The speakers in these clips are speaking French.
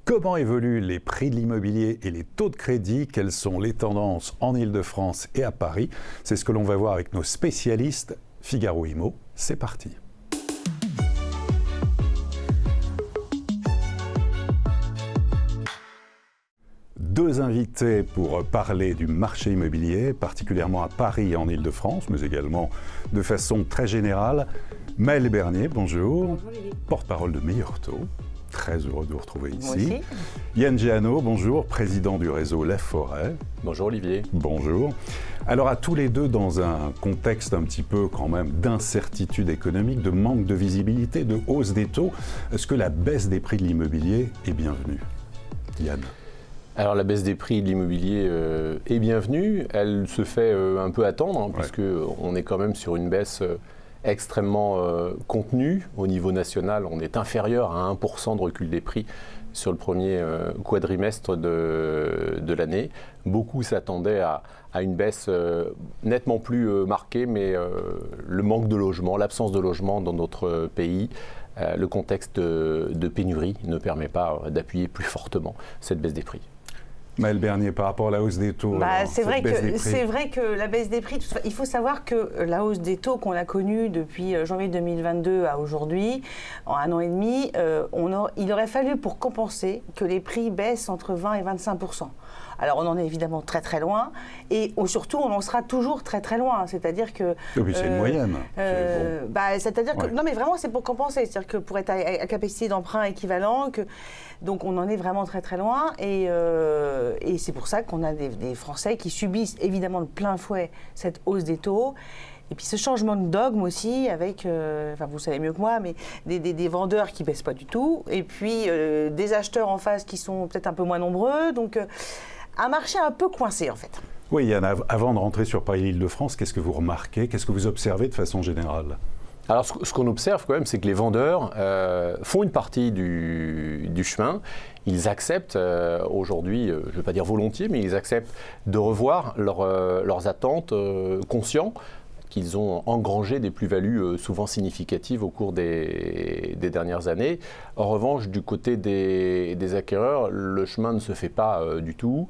Comment évoluent les prix de l'immobilier et les taux de crédit? Quelles sont les tendances en Île-de-France et à Paris? C'est ce que l'on va voir avec nos spécialistes. Figaro Immo, c'est parti. Deux invités pour parler du marché immobilier, particulièrement à Paris et en Île-de-France, mais également de façon très générale. Maëlle Bernier, bonjour. Bonjour Lily. Porte-parole de Meilleur Taux. Très heureux de vous retrouver ici. Moi aussi. Yann Giano, bonjour, président du réseau La Forêt. Bonjour Olivier. Bonjour. Alors à tous les deux, dans un contexte un petit peu quand même d'incertitude économique, de manque de visibilité, de hausse des taux, est-ce que la baisse des prix de l'immobilier est bienvenue? Yann? Alors la baisse des prix de l'immobilier est bienvenue. Elle se fait un peu attendre, puisqu'on est quand même sur une baisse extrêmement contenue. Au niveau national, on est inférieur à 1% de recul des prix sur le premier quadrimestre de l'année. Beaucoup s'attendaient à une baisse nettement plus marquée, mais le manque de logement, l'absence de logement dans notre pays, le contexte de pénurie ne permet pas d'appuyer plus fortement cette baisse des prix. Maëlle Bernier, par rapport à la hausse des taux, C'est vrai que la baisse des prix, il faut savoir que la hausse des taux qu'on a connue depuis janvier 2022 à aujourd'hui, en un an et demi, il aurait fallu pour compenser que les prix baissent entre 20 et 25%. Alors on en est évidemment très très loin et surtout on en sera toujours très très loin, c'est-à-dire que... Oui, c'est une moyenne. C'est-à-dire que... Non mais vraiment c'est pour compenser, c'est-à-dire que pour être à capacité d'emprunt équivalent, donc on en est vraiment très très loin et c'est pour ça qu'on a des Français qui subissent évidemment de plein fouet cette hausse des taux. Et puis ce changement de dogme aussi avec, vous savez mieux que moi, mais des vendeurs qui ne baissent pas du tout, et puis des acheteurs en face qui sont peut-être un peu moins nombreux, donc un marché un peu coincé en fait. Oui, Yann, avant de rentrer sur Paris-Île-de-France, qu'est-ce que vous remarquez, qu'est-ce que vous observez de façon générale? Alors ce qu'on observe quand même, c'est que les vendeurs font une partie du chemin. Ils acceptent aujourd'hui, je ne vais pas dire volontiers, mais ils acceptent de revoir leurs attentes, conscients qu'ils ont engrangé des plus-values souvent significatives au cours des dernières années. En revanche, du côté des acquéreurs, le chemin ne se fait pas du tout.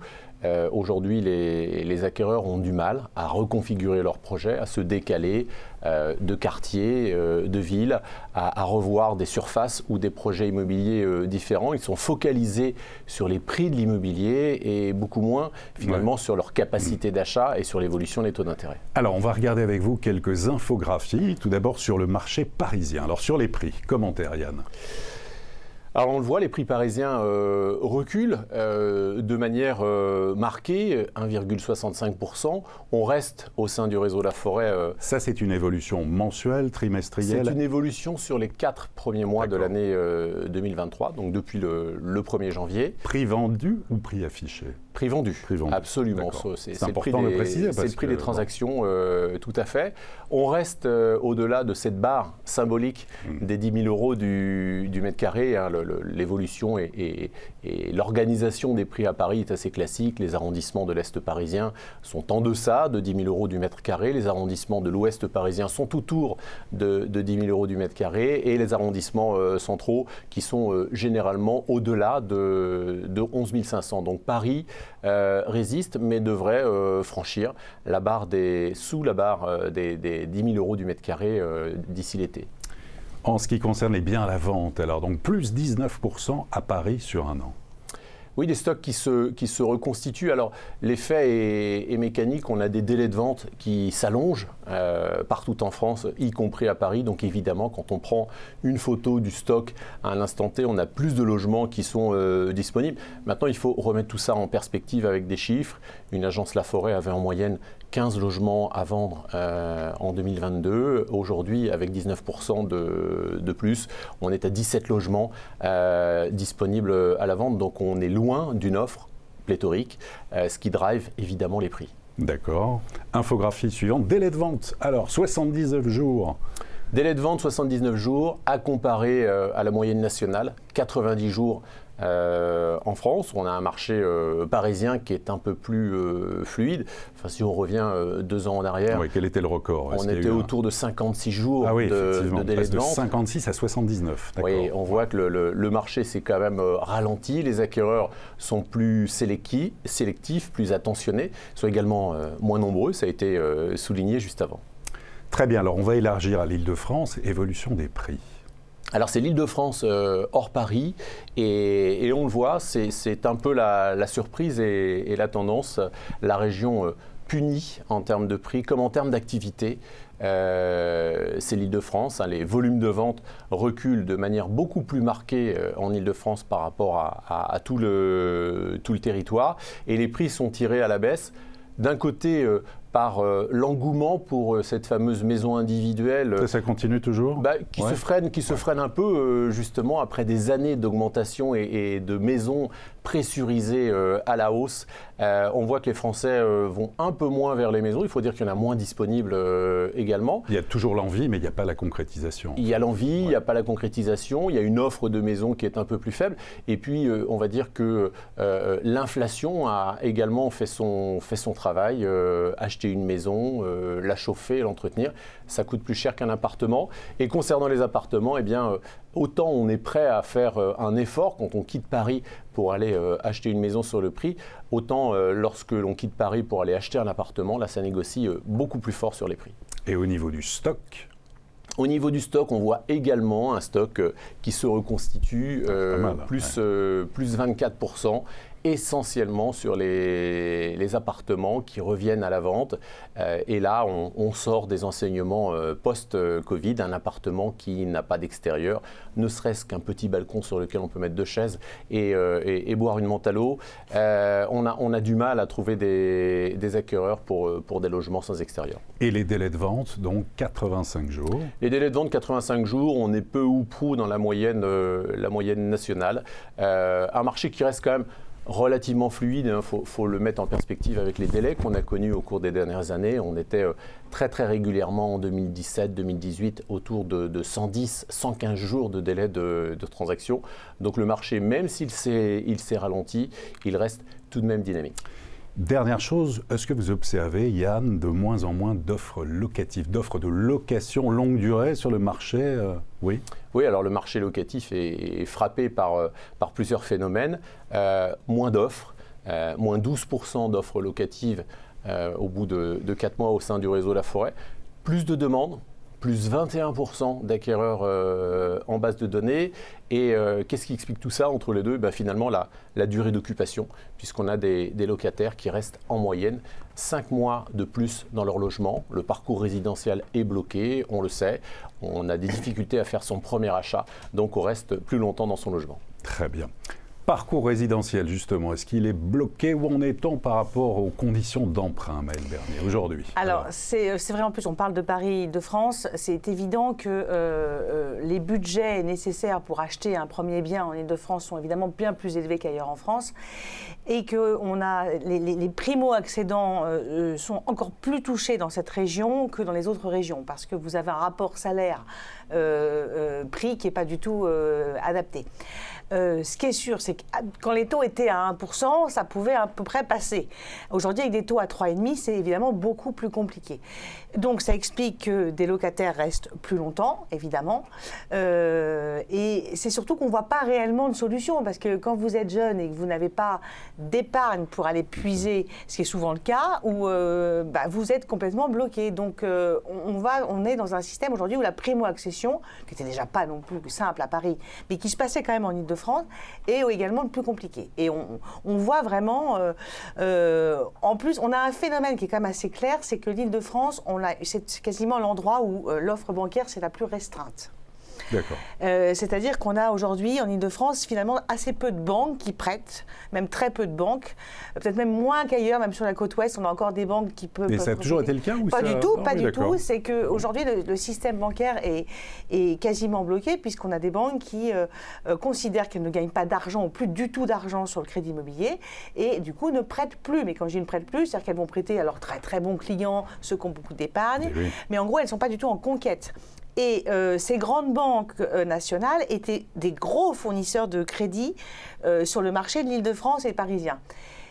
Aujourd'hui, les acquéreurs ont du mal à reconfigurer leurs projets, à se décaler de quartiers, de villes, à revoir des surfaces ou des projets immobiliers différents. Ils sont focalisés sur les prix de l'immobilier et beaucoup moins finalement sur leur capacité d'achat et sur l'évolution des taux d'intérêt. Alors, on va regarder avec vous quelques infographies. Tout d'abord sur le marché parisien. Alors, sur les prix, commentaire Yann. Alors on le voit, les prix parisiens reculent de manière marquée, 1,65%. On reste au sein du réseau La Forêt. Ça, c'est une évolution mensuelle, trimestrielle? C'est une évolution sur les 4 premiers mois de l'année 2023, donc depuis le 1er janvier. Prix vendu ou prix affiché? Prix vendu, absolument. C'est important de le préciser. C'est le prix des transactions, tout à fait. On reste au-delà de cette barre symbolique des 10 000 euros du mètre carré. L'évolution et l'organisation des prix à Paris est assez classique. Les arrondissements de l'Est parisien sont en deçà de 10 000 euros du mètre carré. Les arrondissements de l'Ouest parisien sont autour de 10 000 euros du mètre carré. Et les arrondissements centraux qui sont généralement au-delà de 11 500. Donc Paris résiste, mais devrait franchir sous la barre des 10 000 euros du mètre carré d'ici l'été. En ce qui concerne les biens à la vente, alors donc plus 19% à Paris sur un an. Oui, des stocks qui se reconstituent. Alors, l'effet est mécanique. On a des délais de vente qui s'allongent partout en France, y compris à Paris. Donc, évidemment, quand on prend une photo du stock à l'instant T, on a plus de logements qui sont disponibles. Maintenant, il faut remettre tout ça en perspective avec des chiffres. Une agence La Forêt avait en moyenne 15 logements à vendre en 2022. Aujourd'hui, avec 19% de plus, on est à 17 logements disponibles à la vente. Donc, on est loin d'une offre pléthorique, ce qui drive évidemment les prix. D'accord. Infographie suivante, délai de vente. Alors, 79 jours. Délai de vente 79 jours, à comparer à la moyenne nationale, 90 jours en France. On a un marché parisien qui est un peu plus fluide. Enfin, si on revient 2 ans en arrière, quel était le record? On était autour de 56 jours de délai de vente. De 56 à 79. Oui, on voit que le marché s'est quand même ralenti. Les acquéreurs sont plus sélectifs, plus attentionnés, sont également moins nombreux. Ça a été souligné juste avant. Très bien, alors on va élargir à l'Île-de-France, évolution des prix. Alors c'est l'Île-de-France hors Paris et on le voit, c'est un peu la surprise et la tendance. La région punie en termes de prix comme en termes d'activité. C'est l'Île-de-France. Les volumes de vente reculent de manière beaucoup plus marquée en Île-de-France par rapport à tout le territoire. Et les prix sont tirés à la baisse. D'un côté, par l'engouement pour cette fameuse maison individuelle. Ça continue toujours qui se freine un peu, justement, après des années d'augmentation et de maisons pressurisées à la hausse. On voit que les Français vont un peu moins vers les maisons. Il faut dire qu'il y en a moins disponibles également. Il y a toujours l'envie, mais il n'y a pas la concrétisation. Il y a l'envie, il n'y a pas la concrétisation. Il y a une offre de maisons qui est un peu plus faible. Et puis, on va dire que l'inflation a également fait son travail. Acheter une maison, la chauffer, l'entretenir, ça coûte plus cher qu'un appartement. Et concernant les appartements, eh bien, autant on est prêt à faire un effort quand on quitte Paris pour aller acheter une maison sur le prix, autant lorsque l'on quitte Paris pour aller acheter un appartement, là ça négocie beaucoup plus fort sur les prix. Et au niveau du stock ? Au niveau du stock, on voit également un stock qui se reconstitue, plus 24%. Essentiellement sur les appartements qui reviennent à la vente. Et là, on sort des enseignements post-Covid, un appartement qui n'a pas d'extérieur, ne serait-ce qu'un petit balcon sur lequel on peut mettre 2 chaises et boire une menthe à l'eau. On a du mal à trouver des acquéreurs pour des logements sans extérieur. Et les délais de vente, donc 85 jours. Les délais de vente, 85 jours, on est peu ou prou dans la moyenne nationale. Un marché qui reste quand même relativement fluide, faut le mettre en perspective avec les délais qu'on a connus au cours des dernières années. On était très très régulièrement en 2017-2018 autour de 110, 115 jours de délai de transaction. Donc le marché, même s'il s'est ralenti, il reste tout de même dynamique. Dernière chose, est-ce que vous observez, Yann, de moins en moins d'offres locatives, d'offres de location longue durée sur le marché Oui. Oui, alors le marché locatif est frappé par plusieurs phénomènes. Moins d'offres, moins 12% d'offres locatives au bout de 4 mois au sein du réseau La Forêt. Plus de demandes, plus 21% d'acquéreurs en base de données. Et qu'est-ce qui explique tout ça entre les deux ? Finalement, la durée d'occupation, puisqu'on a des locataires qui restent en moyenne 5 mois de plus dans leur logement. Le parcours résidentiel est bloqué, on le sait. On a des difficultés à faire son premier achat, donc on reste plus longtemps dans son logement. Très bien. Parcours résidentiel, justement, est-ce qu'il est bloqué ou en est-on par rapport aux conditions d'emprunt, Maëlle Bernier, aujourd'hui ? Alors, c'est vrai, en plus, on parle de Paris, de France. C'est évident que les budgets nécessaires pour acheter un premier bien en Île-de-France sont évidemment bien plus élevés qu'ailleurs en France. Et que les primo-accédants sont encore plus touchés dans cette région que dans les autres régions. Parce que vous avez un rapport salaire-prix qui n'est pas du tout adapté. Ce qui est sûr, c'est que quand les taux étaient à 1%, ça pouvait à peu près passer. Aujourd'hui, avec des taux à 3,5%, c'est évidemment beaucoup plus compliqué. Donc, ça explique que des locataires restent plus longtemps, évidemment. Et c'est surtout qu'on ne voit pas réellement de solution. Parce que quand vous êtes jeune et que vous n'avez pas d'épargne pour aller puiser, ce qui est souvent le cas, où vous êtes complètement bloqué. Donc, on est dans un système aujourd'hui où la primo-accession, qui n'était déjà pas non plus simple à Paris, mais qui se passait quand même en Île-de-France, est également le plus compliqué. Et on voit vraiment, en plus, on a un phénomène qui est quand même assez clair, c'est que l'Île-de-France, c'est quasiment l'endroit où l'offre bancaire, c'est la plus restreinte. D'accord. C'est-à-dire qu'on a aujourd'hui en Île-de-France finalement assez peu de banques qui prêtent, même très peu de banques, peut-être même moins qu'ailleurs, même sur la côte ouest, on a encore des banques qui peuvent... Mais ça a toujours été le cas ou pas ça... du tout, Ah, pas oui, du tout. C'est qu'aujourd'hui, le système bancaire est quasiment bloqué puisqu'on a des banques qui considèrent qu'elles ne gagnent pas d'argent ou plus du tout d'argent sur le crédit immobilier et du coup ne prêtent plus. Mais quand je dis ne prêtent plus, c'est-à-dire qu'elles vont prêter à leurs très très bons clients, ceux qui ont beaucoup d'épargne, oui. mais en gros, elles ne sont pas du tout en conquête. Et ces grandes banques nationales étaient des gros fournisseurs de crédit sur le marché de l'Île-de-France et parisien.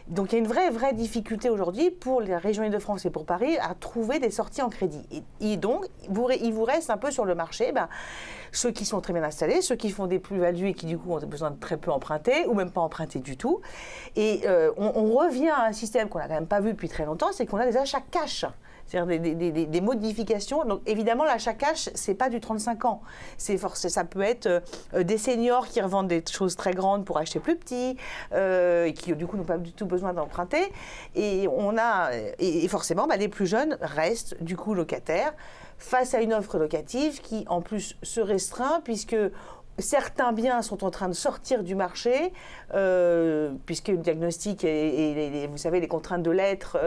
Donc il y a une vraie difficulté aujourd'hui pour la région Île-de-France et pour Paris à trouver des sorties en crédit. Et donc, il vous reste un peu sur le marché ceux qui sont très bien installés, ceux qui font des plus-values et qui du coup ont besoin de très peu emprunter ou même pas emprunter du tout. Et on revient à un système qu'on n'a quand même pas vu depuis très longtemps, c'est qu'on a des achats cash. C'est-à-dire des modifications. Donc évidemment, l'achat cash, c'est pas du 35 ans. Ça peut être des seniors qui revendent des choses très grandes pour acheter plus petits, qui du coup n'ont pas du tout besoin d'emprunter. Et forcément, les plus jeunes restent du coup locataires face à une offre locative qui en plus se restreint puisque certains biens sont en train de sortir du marché, puisque le diagnostic et vous savez, les contraintes de l'être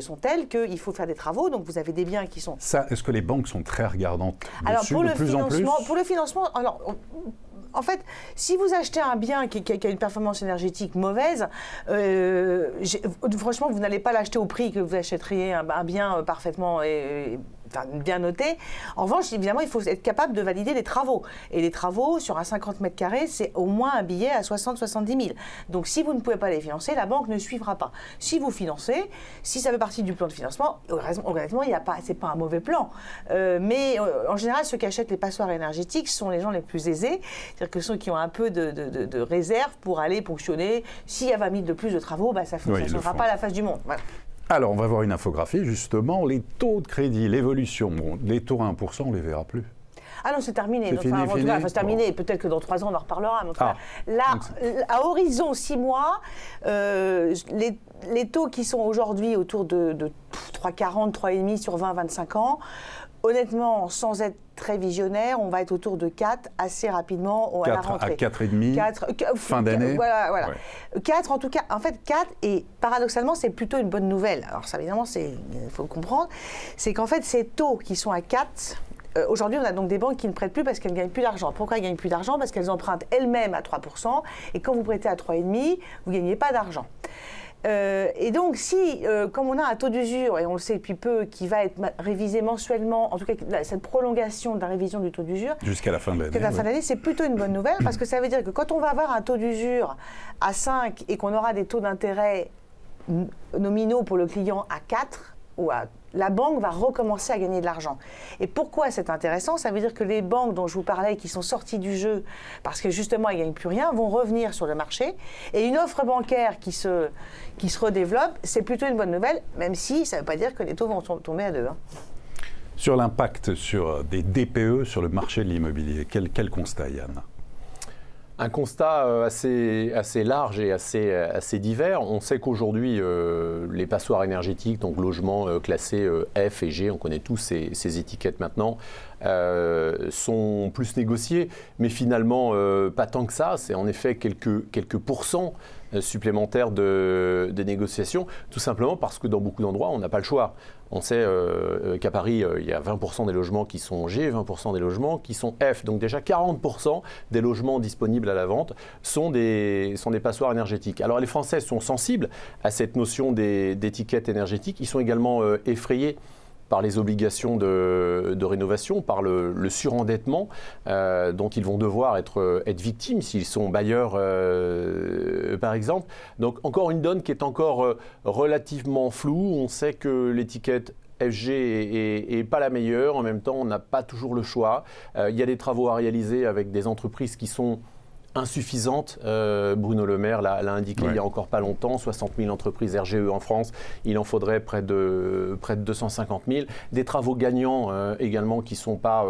sont telles qu'il faut faire des travaux. Donc vous avez des biens qui sont... Ça, est-ce que les banques sont très regardantes dessus, pour de plus en plus ? Pour le financement, en fait, si vous achetez un bien qui a une performance énergétique mauvaise, franchement, vous n'allez pas l'acheter au prix que vous achèteriez un bien parfaitement... bien noté. En revanche, évidemment, il faut être capable de valider les travaux. Et les travaux, sur un 50 mètres carrés, c'est au moins un billet à 60-70 000. Donc, si vous ne pouvez pas les financer, la banque ne suivra pas. Si vous financez, si ça fait partie du plan de financement, honnêtement, c'est pas un mauvais plan. Mais en général, ceux qui achètent les passoires énergétiques sont les gens les plus aisés, c'est-à-dire que ceux qui ont un peu de réserve pour aller ponctionner. S'il y a 20 000 de plus de travaux, ça ne changera pas la face du monde. Voilà. Alors, on va voir une infographie, justement, les taux de crédit, l'évolution. Bon, les taux à 1%, on ne les verra plus. Ah non, c'est terminé. C'est fini. C'est terminé. Peut-être que dans 3 ans, on en reparlera. Là, à horizon 6 mois, les taux qui sont aujourd'hui autour de 3,40, 3,5 sur 20-25 ans, honnêtement, sans être très visionnaire, on va être autour de 4 assez rapidement à la rentrée. 4,5 fin d'année. Voilà. Ouais. 4 en tout cas, en fait 4, et paradoxalement c'est plutôt une bonne nouvelle. Alors ça évidemment, il faut le comprendre, c'est qu'en fait ces taux qui sont à 4, aujourd'hui on a donc des banques qui ne prêtent plus parce qu'elles ne gagnent plus d'argent. Pourquoi elles ne gagnent plus d'argent ? Parce qu'elles empruntent elles-mêmes à 3%, et quand vous prêtez à 3,5, vous ne gagnez pas d'argent. Et donc, comme on a un taux d'usure, et on le sait depuis peu, qui va être révisé mensuellement, en tout cas cette prolongation de la révision du taux d'usure, jusqu'à la fin de l'année, c'est plutôt une bonne nouvelle, parce que ça veut dire que quand on va avoir un taux d'usure à 5 et qu'on aura des taux d'intérêt nominaux pour le client à 4, la banque va recommencer à gagner de l'argent. Et pourquoi c'est intéressant ? Ça veut dire que les banques dont je vous parlais, qui sont sorties du jeu parce que justement elles ne gagnent plus rien, vont revenir sur le marché. Et une offre bancaire qui se redéveloppe, c'est plutôt une bonne nouvelle, même si ça ne veut pas dire que les taux vont tomber à 2. Sur l'impact sur des DPE sur le marché de l'immobilier, quel constat, Yann ? Un constat assez large et assez divers. On sait qu'aujourd'hui, les passoires énergétiques, donc logements classés F et G, on connaît tous ces étiquettes maintenant, sont plus négociés, mais finalement pas tant que ça. C'est en effet quelques pourcents supplémentaires de négociations, tout simplement parce que dans beaucoup d'endroits, on n'a pas le choix. On sait qu'à Paris, il y a 20% des logements qui sont G, 20% des logements qui sont F. Donc déjà 40% des logements disponibles à la vente sont des passoires énergétiques. Alors les Français sont sensibles à cette notion d'étiquette énergétique. Ils sont également effrayés par les obligations de rénovation, par le surendettement dont ils vont devoir être victimes s'ils sont bailleurs, par exemple. Donc encore une donne qui est encore relativement floue. On sait que l'étiquette FG est pas la meilleure. En même temps, on n'a pas toujours le choix. Il y a des travaux à réaliser avec des entreprises qui sont insuffisante. Bruno Le Maire l'a indiqué il y a encore pas longtemps, 60 000 entreprises RGE en France, il en faudrait près de 250 000. Des travaux gagnants également qui sont pas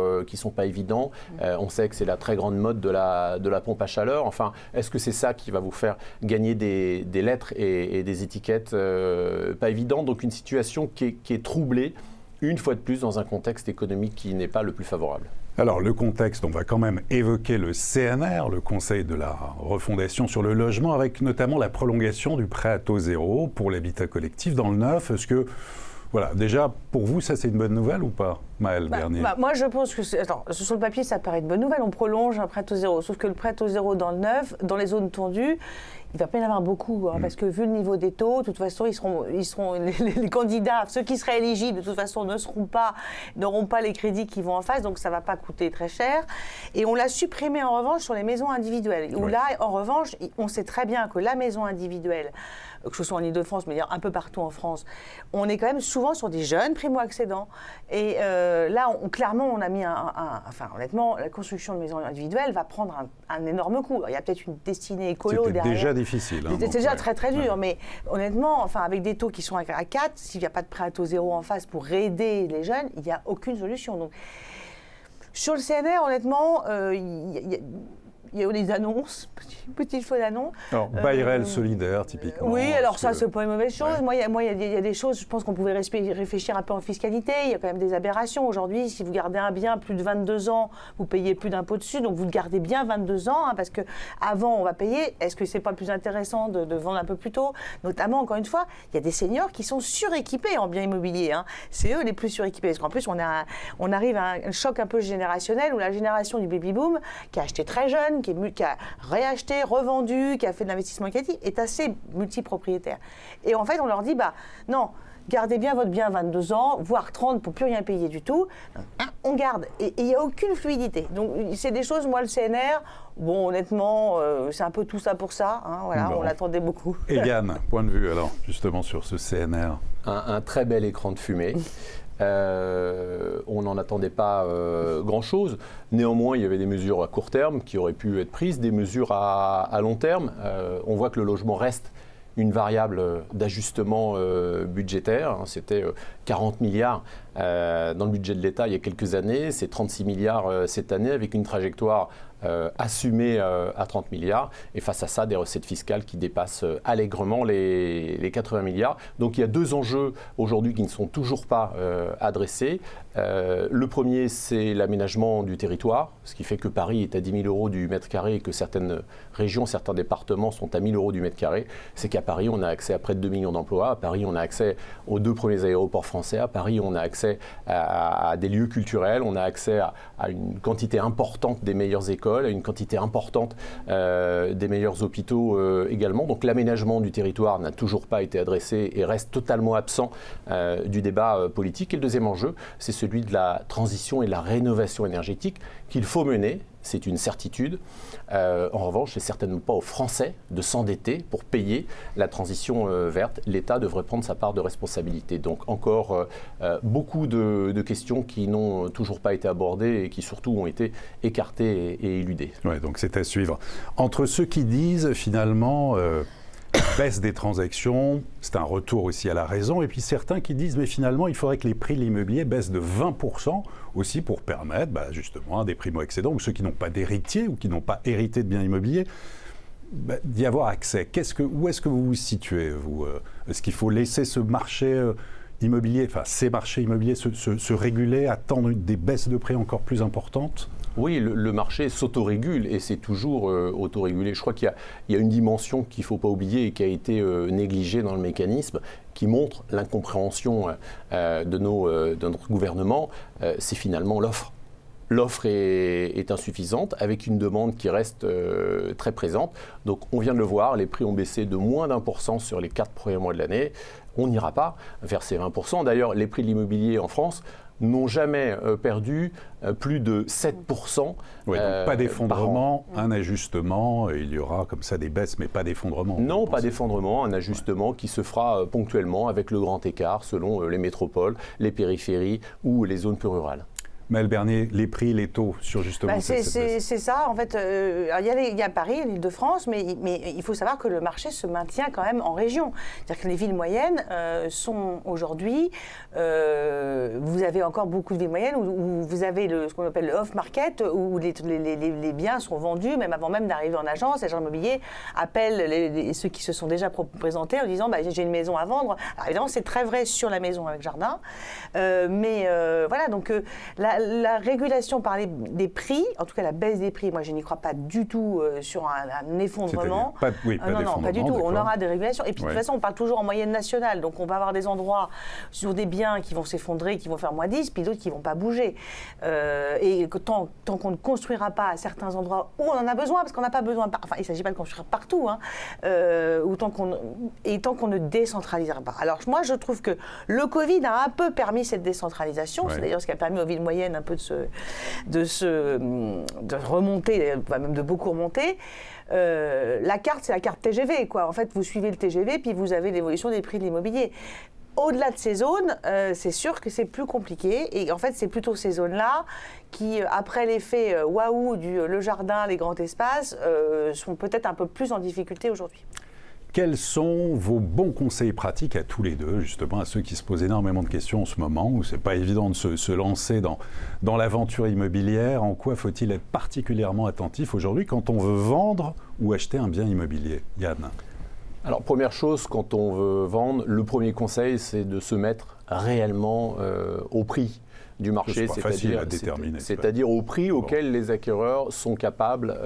évidents. On sait que c'est la très grande mode de la pompe à chaleur. Enfin, est-ce que c'est ça qui va vous faire gagner des lettres et des étiquettes pas évidentes? Donc une situation qui est troublée, une fois de plus, dans un contexte économique qui n'est pas le plus favorable. Alors, le contexte, on va quand même évoquer le CNR, le Conseil de la refondation sur le logement, avec notamment la prolongation du prêt à taux zéro pour l'habitat collectif dans le neuf. Est-ce que, voilà, déjà, pour vous, ça c'est une bonne nouvelle ou pas ? Maëlle Bernier. Moi, je pense que, sur le papier, ça paraît une bonne nouvelle. On prolonge un prêt à taux zéro. Sauf que le prêt à taux zéro dans le neuf, dans les zones tendues, il ne va pas y en avoir beaucoup. Parce que vu le niveau des taux, de toute façon, les candidats, ceux qui seraient éligibles, de toute façon, n'auront pas les crédits qui vont en face. Donc, ça ne va pas coûter très cher. Et on l'a supprimé, en revanche, sur les maisons individuelles. Où là, en revanche, on sait très bien que la maison individuelle, que ce soit en Ile-de-France, mais un peu partout en France, on est quand même souvent sur des jeunes primo-accédants. Et là, clairement, on a mis honnêtement, la construction de maisons individuelles va prendre un énorme coût. Il y a peut-être une destinée écolo derrière. C'était déjà difficile. C'était déjà très très dur, mais honnêtement, avec des taux qui sont à 4, s'il n'y a pas de prêt à taux zéro en face pour aider les jeunes, il n'y a aucune solution. Donc, sur le CNR, honnêtement, il y a eu des annonces, petite fois d'annonce. Alors, Bayrel solidaire, typiquement. Oui, alors ça, c'est pas une mauvaise chose. Ouais. Moi, il y a des choses, je pense qu'on pouvait réfléchir un peu en fiscalité. Il y a quand même des aberrations. Aujourd'hui, si vous gardez un bien plus de 22 ans, vous payez plus d'impôts dessus. Donc, vous le gardez bien 22 ans, parce qu'avant, on va payer. Est-ce que c'est pas plus intéressant de vendre un peu plus tôt? Notamment, encore une fois, il y a des seniors qui sont suréquipés en biens immobiliers. C'est eux les plus suréquipés. Parce qu'en plus, on arrive à un choc un peu générationnel où la génération du baby-boom, qui a acheté très jeune, qui a réacheté, revendu, qui a fait de l'investissement locatif, est assez multipropriétaire. Et en fait, on leur dit, non, gardez bien votre bien 22 ans, voire 30 pour plus rien payer du tout. On garde. Et il n'y a aucune fluidité. Donc, c'est des choses, moi, le CNR, bon, honnêtement, c'est un peu tout ça pour ça. On l'attendait beaucoup. Et Yann, point de vue, alors, justement, sur ce CNR. Un très bel écran de fumée. On n'en attendait pas grand-chose. Néanmoins, il y avait des mesures à court terme qui auraient pu être prises, des mesures à long terme. On voit que le logement reste une variable d'ajustement budgétaire. C'était 40 milliards dans le budget de l'État il y a quelques années. C'est 36 milliards cette année avec une trajectoire assumée à 30 milliards. Et face à ça, des recettes fiscales qui dépassent allègrement les 80 milliards. Donc il y a deux enjeux aujourd'hui qui ne sont toujours pas adressés. Le premier, c'est l'aménagement du territoire, ce qui fait que Paris est à 10 000 euros du mètre carré et que certaines régions, certains départements sont à 1 000 euros du mètre carré. C'est qu'à Paris, on a accès à près de 2 millions d'emplois. À Paris, on a accès aux 2 premiers aéroports français. À Paris, on a accès à des lieux culturels. On a accès à une quantité importante des meilleures écoles, à une quantité importante des meilleurs hôpitaux également. Donc l'aménagement du territoire n'a toujours pas été adressé et reste totalement absent du débat politique. Et le deuxième enjeu, c'est celui de la transition et de la rénovation énergétique qu'il faut mener. C'est une certitude. En revanche, c'est certainement pas aux Français de s'endetter pour payer la transition verte. L'État devrait prendre sa part de responsabilité. Donc encore beaucoup de questions qui n'ont toujours pas été abordées et qui surtout ont été écartées et éludées. Oui, donc c'est à suivre. Entre ceux qui disent finalement baisse des transactions, c'est un retour aussi à la raison, et puis certains qui disent mais finalement il faudrait que les prix de l'immobilier baissent de 20% aussi pour permettre justement à des primo-accédants ou ceux qui n'ont pas d'héritier ou qui n'ont pas hérité de biens immobiliers d'y avoir accès. Où est-ce que vous vous situez, vous Est-ce qu'il faut laisser ce marché immobilier, ces marchés immobiliers se réguler, attendre des baisses de prix encore plus importantes ? Oui, le marché s'autorégule et c'est toujours autorégulé. Je crois qu'il y a une dimension qu'il ne faut pas oublier et qui a été négligée dans le mécanisme, qui montre l'incompréhension de notre gouvernement, c'est finalement l'offre. L'offre est insuffisante avec une demande qui reste très présente. Donc on vient de le voir, les prix ont baissé de moins d'1% sur les 4 premiers mois de l'année. On n'ira pas vers ces 20%. D'ailleurs, les prix de l'immobilier en France n'ont jamais perdu plus de 7%. Oui, donc pas d'effondrement, un ajustement, il y aura comme ça des baisses, mais pas d'effondrement. Non, pas d'effondrement, un ajustement qui se fera ponctuellement avec le grand écart selon les métropoles, les périphéries ou les zones plus rurales. Maëlle Bernier, les prix, les taux sur justement c'est ça, en fait, il y a Paris, l'Île-de-France, mais il faut savoir que le marché se maintient quand même en région. C'est-à-dire que les villes moyennes sont aujourd'hui, vous avez encore beaucoup de villes moyennes où vous avez ce qu'on appelle le off-market, où les biens sont vendus, même avant même d'arriver en agence. Les agents immobiliers appellent ceux qui se sont déjà présentés en disant j'ai une maison à vendre. Alors évidemment, c'est très vrai sur la maison avec jardin, mais voilà, donc là la régulation par des prix, en tout cas la baisse des prix, moi je n'y crois pas du tout sur un effondrement. Non, pas du tout. On aura des régulations. Et puis de toute façon, on parle toujours en moyenne nationale. Donc on va avoir des endroits sur des biens qui vont s'effondrer, qui vont faire moins 10, puis d'autres qui ne vont pas bouger. Et tant qu'on ne construira pas à certains endroits où on en a besoin, parce qu'on n'a pas besoin, enfin il ne s'agit pas de construire partout, ou tant qu'on ne décentralisera pas. Alors moi je trouve que le Covid a un peu permis cette décentralisation. C'est d'ailleurs ce qui a permis aux villes moyennes un peu de remonter, même de beaucoup remonter. La carte, c'est la carte TGV, quoi. En fait, vous suivez le TGV, puis vous avez l'évolution des prix de l'immobilier. Au-delà de ces zones, c'est sûr que c'est plus compliqué. Et en fait, c'est plutôt ces zones-là qui, après l'effet waouh le jardin, les grands espaces, sont peut-être un peu plus en difficulté aujourd'hui. Quels sont vos bons conseils pratiques à tous les deux, justement, à ceux qui se posent énormément de questions en ce moment, où c'est pas évident de se lancer dans l'aventure immobilière? En quoi faut-il être particulièrement attentif aujourd'hui quand on veut vendre ou acheter un bien immobilier? Yann? Alors, première chose, quand on veut vendre, le premier conseil, c'est de se mettre réellement au prix du marché, c'est-à-dire au prix auquel les acquéreurs sont capables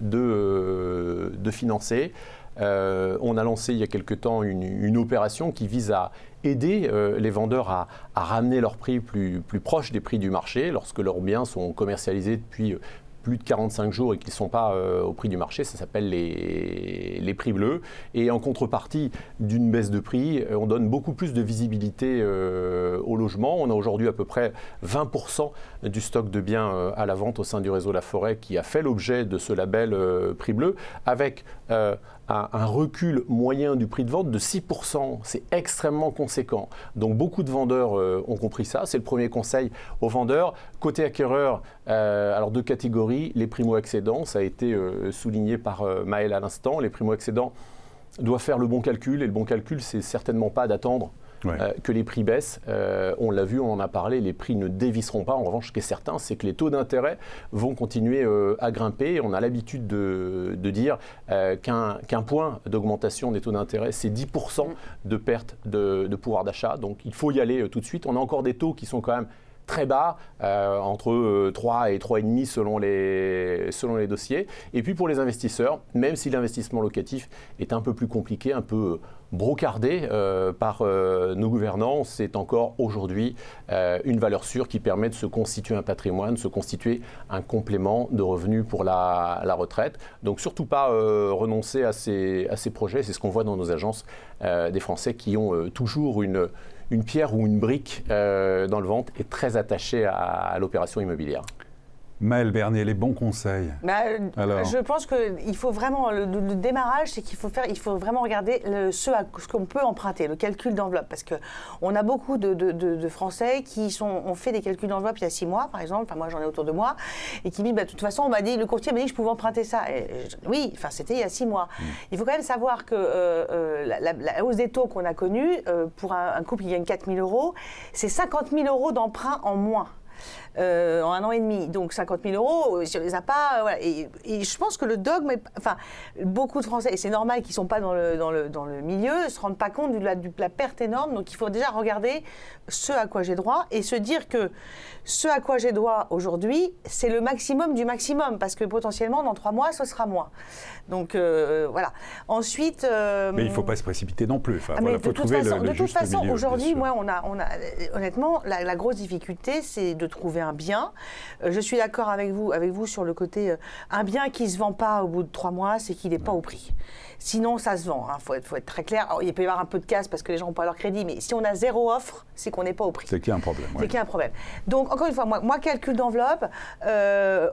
de financer. On a lancé il y a quelque temps une opération qui vise à aider les vendeurs à ramener leurs prix plus proches des prix du marché lorsque leurs biens sont commercialisés depuis plus de 45 jours et qu'ils ne sont pas au prix du marché. Ça s'appelle les prix bleus. Et en contrepartie d'une baisse de prix, on donne beaucoup plus de visibilité au logement. On a aujourd'hui à peu près 20% du stock de biens à la vente au sein du réseau La Forêt qui a fait l'objet de ce label prix bleu, avec un recul moyen du prix de vente de 6%. C'est extrêmement conséquent. Donc beaucoup de vendeurs ont compris ça. C'est le premier conseil aux vendeurs. Côté acquéreur, alors deux catégories. Les primo-accédants, ça a été souligné par Maëlle à l'instant. Les primo-accédants doivent faire le bon calcul. Et le bon calcul, c'est certainement pas d'attendre que les prix baissent. On l'a vu, on en a parlé, les prix ne dévisseront pas. En revanche, ce qui est certain, c'est que les taux d'intérêt vont continuer à grimper. On a l'habitude de dire qu'un point d'augmentation des taux d'intérêt, c'est 10% de perte de pouvoir d'achat. Donc il faut y aller tout de suite. On a encore des taux qui sont quand même très bas, entre 3 et 3,5 selon les dossiers. Et puis pour les investisseurs, même si l'investissement locatif est un peu plus compliqué, un peu brocardé par nos gouvernants, c'est encore aujourd'hui une valeur sûre qui permet de se constituer un patrimoine, de se constituer un complément de revenus pour la retraite. Donc surtout pas renoncer à ces projets. C'est ce qu'on voit dans nos agences des Français qui ont toujours une pierre ou une brique dans le ventre est très attachée à l'opération immobilière. Maëlle Bernier, les bons conseils. Je pense qu'il faut vraiment, le démarrage, c'est qu'il faut vraiment regarder ce qu'on peut emprunter, le calcul d'enveloppe. Parce qu'on a beaucoup de Français qui ont fait des calculs d'enveloppe il y a 6 mois, par exemple, moi j'en ai autour de moi, et qui disent, de toute façon, le courtier m'a dit que je pouvais emprunter ça. Oui, c'était il y a 6 mois. Il faut quand même savoir que la hausse des taux qu'on a connue, pour un couple qui gagne 4 000 €, c'est 50 000 € d'emprunt en moins. En 1 an et demi. Donc 50 000 €, si on les a pas... voilà. Et je pense que le dogme... beaucoup de Français, et c'est normal qu'ils ne sont pas dans le milieu, ne se rendent pas compte de la perte énorme. Donc il faut déjà regarder ce à quoi j'ai droit et se dire que ce à quoi j'ai droit aujourd'hui, c'est le maximum du maximum. Parce que potentiellement, dans 3 mois, ce sera moins. Donc voilà. Ensuite... mais il ne faut pas se précipiter non plus. De toute façon, aujourd'hui, moi, on a honnêtement, la grosse difficulté, c'est de trouver un bien. Je suis d'accord avec vous sur le côté, un bien qui ne se vend pas au bout de 3 mois, c'est qu'il n'est pas au prix. Sinon, ça se vend. Faut être très clair. Alors, il peut y avoir un peu de casse parce que les gens n'ont pas leur crédit, mais si on a 0 offre, c'est qu'on n'est pas au prix. C'est qu'il y a un problème. C'est qu'il y a un problème. Donc, encore une fois, moi calcul d'enveloppe,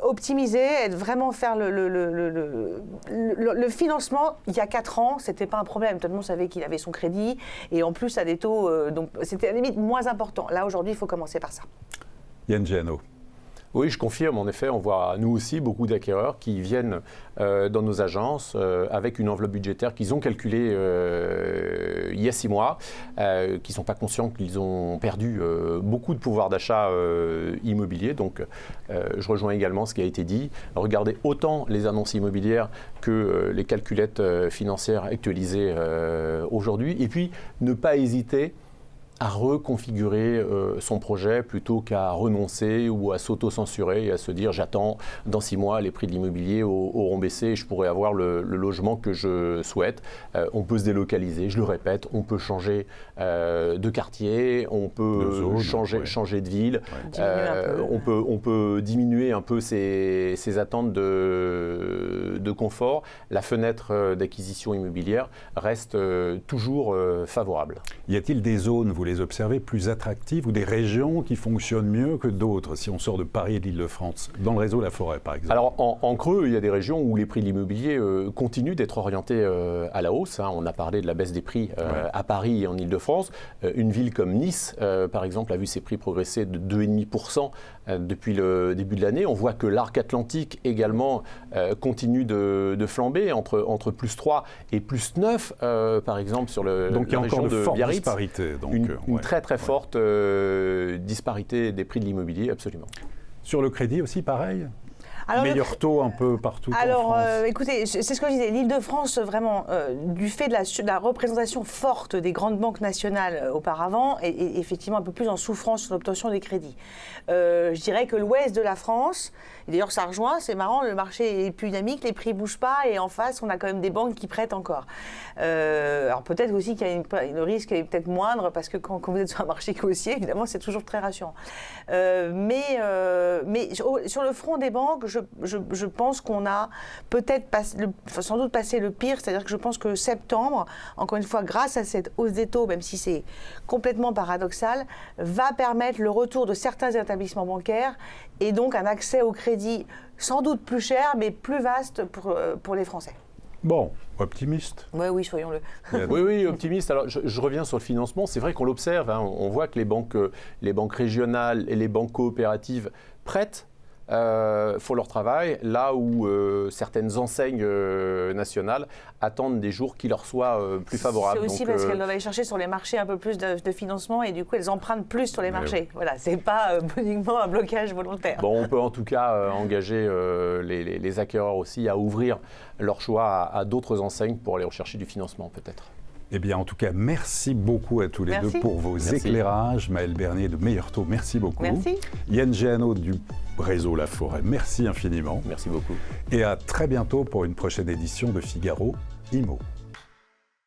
optimiser, vraiment faire le financement. Il y a 4 ans, c'était pas un problème. Tout le monde savait qu'il avait son crédit et en plus à des taux, donc c'était à la limite moins important. Là, aujourd'hui, il faut commencer par ça. Yann Giano. Oui, je confirme. En effet, on voit, nous aussi, beaucoup d'acquéreurs qui viennent dans nos agences avec une enveloppe budgétaire qu'ils ont calculée il y a 6 mois, qui ne sont pas conscients qu'ils ont perdu beaucoup de pouvoir d'achat immobilier. Donc, je rejoins également ce qui a été dit. Regardez autant les annonces immobilières que les calculettes financières actualisées aujourd'hui. Et puis, ne pas hésiter à reconfigurer son projet plutôt qu'à renoncer ou à s'auto-censurer et à se dire j'attends dans 6 mois les prix de l'immobilier auront baissé et je pourrai avoir le logement que je souhaite. On peut se délocaliser, je le répète, on peut changer de quartier, on peut changer de ville, on peut diminuer un peu ses attentes de confort. La fenêtre d'acquisition immobilière reste toujours favorable. Y a-t-il des zones, vous les observez, plus attractives ou des régions qui fonctionnent mieux que d'autres, si on sort de Paris et de l'Île-de-France, dans le réseau La Forêt par exemple? Alors en creux, il y a des régions où les prix de l'immobilier continuent d'être orientés à la hausse. On a parlé de la baisse des prix à Paris et en Île-de-France. Une ville comme Nice, par exemple, a vu ses prix progresser de 2,5% depuis le début de l'année. On voit que l'arc atlantique également continue de flamber entre plus 3 et plus 9, par exemple, sur donc, la région de Biarritz. Donc, une très très forte disparité des prix de l'immobilier, absolument. Sur le crédit aussi, pareil? Alors, meilleur taux un peu partout en France. Écoutez, c'est ce que je disais. L'Île-de-France, vraiment, du fait de la représentation forte des grandes banques nationales auparavant, est effectivement un peu plus en souffrance sur l'obtention des crédits. Je dirais que l'ouest de la France, et d'ailleurs ça rejoint, c'est marrant, le marché est plus dynamique, les prix ne bougent pas, et en face, on a quand même des banques qui prêtent encore. Alors peut-être aussi qu'il y a le risque est peut-être moindre, parce que quand vous êtes sur un marché haussier, évidemment, c'est toujours très rassurant. Mais sur le front des banques, je pense qu'on a peut-être sans doute passé le pire, c'est-à-dire que je pense que septembre, encore une fois, grâce à cette hausse des taux, même si c'est complètement paradoxal, va permettre le retour de certains établissements bancaires et donc un accès au crédit sans doute plus cher, mais plus vaste pour les Français. Bon, optimiste. Oui, soyons-le. Oui, optimiste. Alors, je reviens sur le financement. C'est vrai qu'on l'observe. On voit que les banques régionales et les banques coopératives prêtent, font leur travail, là où certaines enseignes nationales attendent des jours qui leur soient plus favorables. C'est aussi parce qu'elles doivent aller chercher sur les marchés un peu plus de financement et du coup elles empruntent plus sur les marchés. Oui. Voilà, c'est pas uniquement un blocage volontaire. Bon, on peut en tout cas engager les acquéreurs aussi à ouvrir leur choix à d'autres enseignes pour aller rechercher du financement peut-être. Eh bien, en tout cas, merci beaucoup à tous les deux pour vos éclairages. Maëlle Bernier de Meilleur Taux, merci beaucoup. Merci. Yann Géano du réseau La Forêt, merci infiniment. Merci beaucoup. Et à très bientôt pour une prochaine édition de Figaro Immo.